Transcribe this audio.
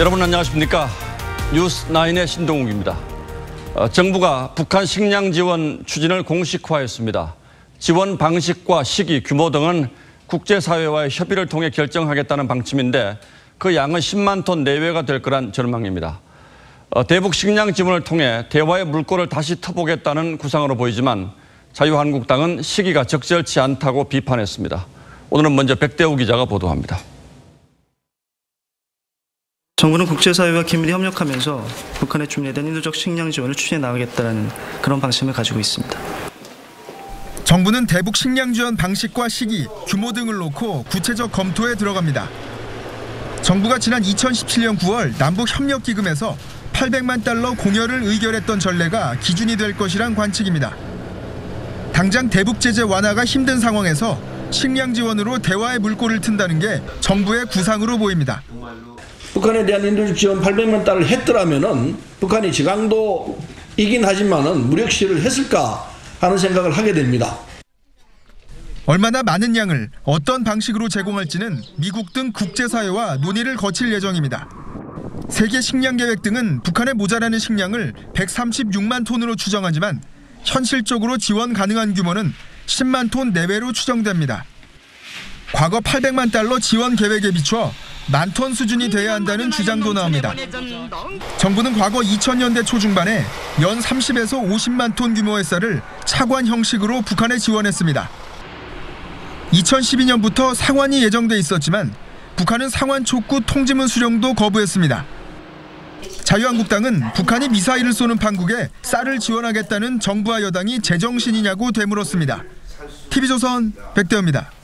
여러분 안녕하십니까? 뉴스9의 신동욱입니다. 정부가 북한 식량 지원 추진을 공식화했습니다. 지원 방식과 시기, 규모 등은 국제사회와의 협의를 통해 결정하겠다는 방침인데 그 양은 10만 톤 내외가 될 거란 전망입니다. 대북 식량 지원을 통해 대화의 물꼬를 다시 터보겠다는 구상으로 보이지만 자유한국당은 시기가 적절치 않다고 비판했습니다. 오늘은 먼저 백대우 기자가 보도합니다. 정부는 국제사회와 긴밀히 협력하면서 북한에 준비된 인도적 식량 지원을 추진해 나가겠다는 그런 방침을 가지고 있습니다. 정부는 대북 식량 지원 방식과 시기, 규모 등을 놓고 구체적 검토에 들어갑니다. 정부가 지난 2017년 9월 남북협력기금에서 800만 달러 공여를 의결했던 전례가 기준이 될 것이란 관측입니다. 당장 대북 제재 완화가 힘든 상황에서 식량 지원으로 대화의 물꼬를 튼다는 게 정부의 구상으로 보입니다. 북한에 대한 인도적 지원 800만 달러를 했더라면은 북한이 지강도이긴 하지만은 무력 시위를 했을까 하는 생각을 하게 됩니다. 얼마나 많은 양을 어떤 방식으로 제공할지는 미국 등 국제사회와 논의를 거칠 예정입니다. 세계 식량 계획 등은 북한에 모자라는 식량을 136만 톤으로 추정하지만 현실적으로 지원 가능한 규모는 10만 톤 내외로 추정됩니다. 과거 800만 달러 지원 계획에 비춰 1만 톤 수준이 돼야 한다는 주장도 나옵니다. 정부는 과거 2000년대 초중반에 연 30에서 50만 톤 규모의 쌀을 차관 형식으로 북한에 지원했습니다. 2012년부터 상환이 예정돼 있었지만 북한은 상환 촉구 통지문 수령도 거부했습니다. 자유한국당은 북한이 미사일을 쏘는 판국에 쌀을 지원하겠다는 정부와 여당이 제정신이냐고 되물었습니다. TV조선 백대호입니다.